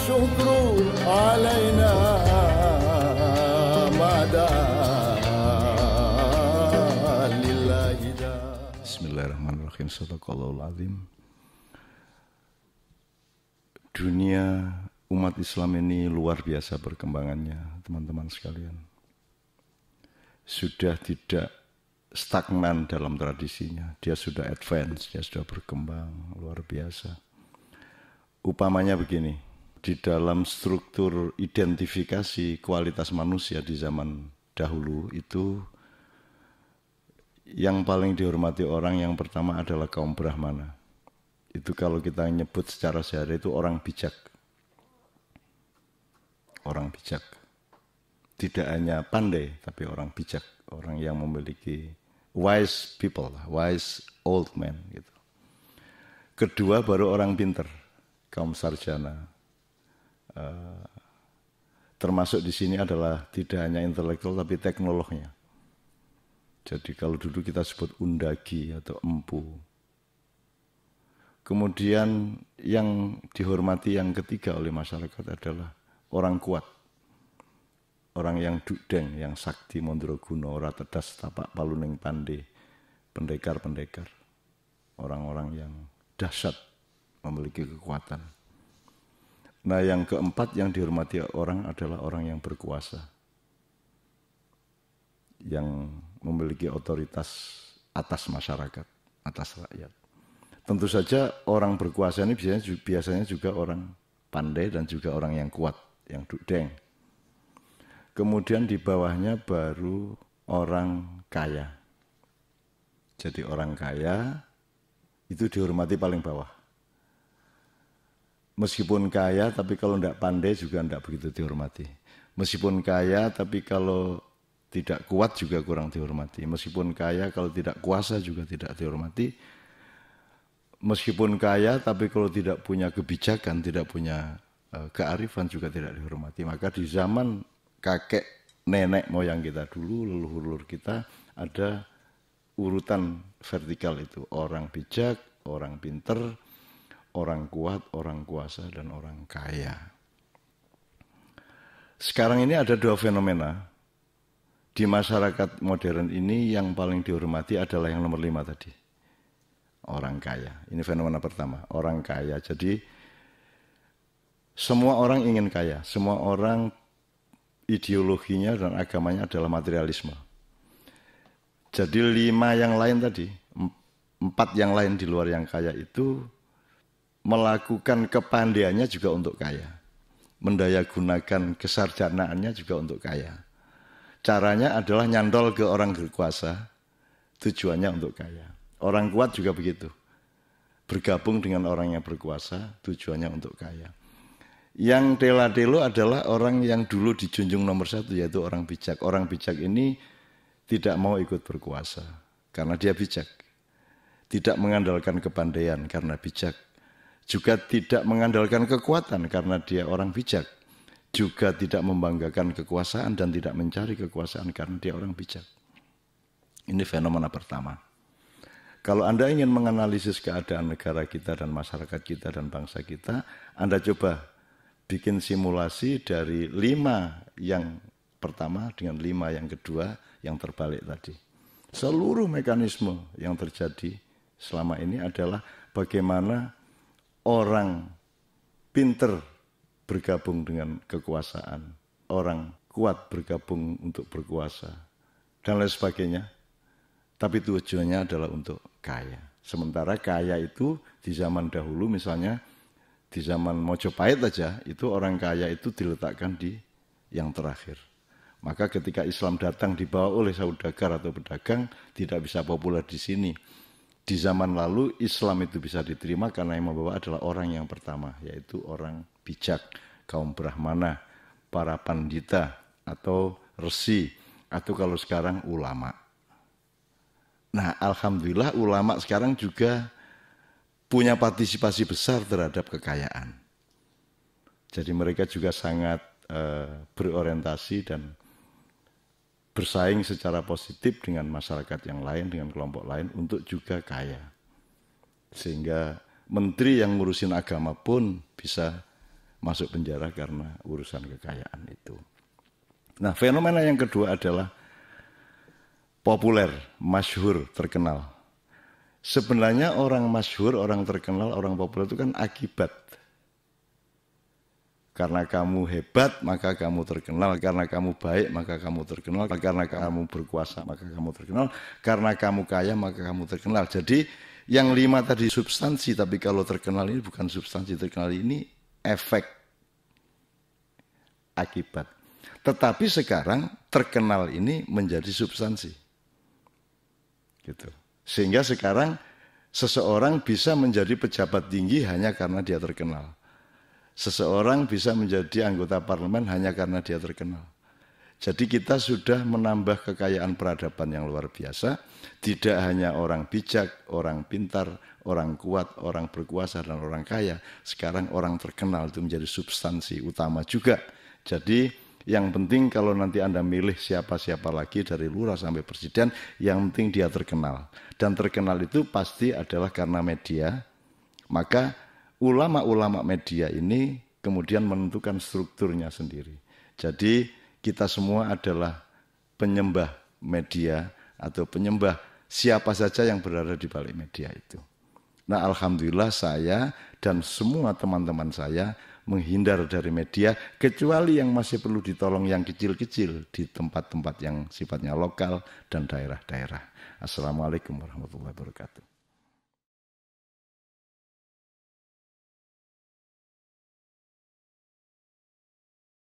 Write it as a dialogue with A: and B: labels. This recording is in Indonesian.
A: والشكر علينا ما دام لله دام.
B: Bismillahirrahmanirrahim. Sadaqallahul azim. Dunia umat Islam ini luar biasa perkembangannya, teman-teman sekalian. Sudah tidak stagnan dalam tradisinya, dia sudah advance, dia sudah berkembang luar biasa. Upamanya begini, di dalam struktur identifikasi kualitas manusia di zaman dahulu itu yang paling dihormati orang yang pertama adalah kaum Brahmana. Itu kalau kita nyebut secara sehari itu orang bijak. Orang bijak. Tidak hanya pandai, tapi orang bijak. Orang yang memiliki wise people, wise old men. Gitu. Kedua baru orang pinter, kaum sarjana. Termasuk di sini adalah tidak hanya intelektual, tapi teknolognya. Jadi kalau dulu kita sebut undagi atau empu. Kemudian yang dihormati yang ketiga oleh masyarakat adalah orang kuat. Orang yang dukdeng, yang sakti mondroguno, ora tedas tapak paluning pande, pendekar-pendekar. Orang-orang yang dahsyat, memiliki kekuatan. Nah yang keempat yang dihormati orang adalah orang yang berkuasa. Yang memiliki otoritas atas masyarakat, atas rakyat. Tentu saja orang berkuasa ini biasanya juga orang pandai dan juga orang yang kuat, yang dukdeng. Kemudian di bawahnya baru orang kaya. Jadi orang kaya itu dihormati paling bawah. Meskipun kaya tapi kalau tidak pandai juga tidak begitu dihormati. Meskipun kaya tapi kalau tidak kuat juga kurang dihormati. Meskipun kaya kalau tidak kuasa juga tidak dihormati. Meskipun kaya, tapi kalau tidak punya kebijakan, tidak punya kearifan juga tidak dihormati. Maka di zaman kakek nenek moyang kita dulu, leluhur-leluhur kita, ada urutan vertikal itu. Orang bijak, orang pinter, orang kuat, orang kuasa, dan orang kaya. Sekarang ini ada dua fenomena. Di masyarakat modern ini yang paling dihormati adalah yang nomor 5 tadi. Orang kaya. Ini fenomena pertama, orang kaya. Jadi semua orang ingin kaya, semua orang ideologinya dan agamanya adalah materialisme. Jadi 5 yang lain tadi, 4 yang lain di luar yang kaya itu melakukan kepandaiannya juga untuk kaya. Mendayagunakan kesarjanaannya juga untuk kaya. Caranya adalah nyantol ke orang berkuasa, tujuannya untuk kaya. Orang kuat juga begitu. Bergabung dengan orang yang berkuasa, tujuannya untuk kaya. Yang tela-telo adalah orang yang dulu dijunjung nomor 1, yaitu orang bijak. Orang bijak ini tidak mau ikut berkuasa, karena dia bijak. Tidak mengandalkan kepandaian, karena bijak. Juga tidak mengandalkan kekuatan, karena dia orang bijak. Juga tidak membanggakan kekuasaan dan tidak mencari kekuasaan, karena dia orang bijak. Ini fenomena pertama. Kalau Anda ingin menganalisis keadaan negara kita dan masyarakat kita dan bangsa kita, Anda coba bikin simulasi dari 5 yang pertama dengan 5 yang kedua yang terbalik tadi. Seluruh mekanisme yang terjadi selama ini adalah bagaimana orang pinter bergabung dengan kekuasaan, orang kuat bergabung untuk berkuasa, dan lain sebagainya. Tapi tujuannya adalah untuk kaya. Sementara kaya itu di zaman dahulu misalnya di zaman Mojopahit aja itu orang kaya itu diletakkan di yang terakhir. Maka ketika Islam datang dibawa oleh saudagar atau pedagang tidak bisa populer di sini. Di zaman lalu Islam itu bisa diterima karena yang membawa adalah orang yang pertama, yaitu orang bijak, kaum Brahmana, para pandita atau resi, atau kalau sekarang ulama. Nah, alhamdulillah ulama sekarang juga punya partisipasi besar terhadap kekayaan. Jadi mereka juga sangat berorientasi dan bersaing secara positif dengan masyarakat yang lain, dengan kelompok lain untuk juga kaya. Sehingga menteri yang ngurusin agama pun bisa masuk penjara karena urusan kekayaan itu. Nah, fenomena yang kedua adalah populer, masyhur, terkenal. Sebenarnya orang masyhur, orang terkenal, orang populer itu kan akibat. Karena kamu hebat, maka kamu terkenal. Karena kamu baik, maka kamu terkenal. Karena kamu berkuasa, maka kamu terkenal. Karena kamu kaya, maka kamu terkenal. Jadi yang 5 tadi substansi, tapi kalau terkenal ini bukan substansi, terkenal ini efek, akibat. Tetapi sekarang terkenal ini menjadi substansi. Gitu. Sehingga sekarang seseorang bisa menjadi pejabat tinggi hanya karena dia terkenal. Seseorang bisa menjadi anggota parlemen hanya karena dia terkenal. Jadi kita sudah menambah kekayaan peradaban yang luar biasa. Tidak hanya orang bijak, orang pintar, orang kuat, orang berkuasa, dan orang kaya. Sekarang orang terkenal itu menjadi substansi utama juga. Jadi yang penting kalau nanti Anda milih siapa-siapa lagi dari lurah sampai presiden, yang penting dia terkenal. Dan terkenal itu pasti adalah karena media. Maka ulama-ulama media ini kemudian menentukan strukturnya sendiri. Jadi kita semua adalah penyembah media atau penyembah siapa saja yang berada di balik media itu. Nah, alhamdulillah saya dan semua teman-teman saya menghindar dari media, kecuali yang masih perlu ditolong yang kecil-kecil di tempat-tempat yang sifatnya lokal dan daerah-daerah. Assalamualaikum warahmatullahi wabarakatuh.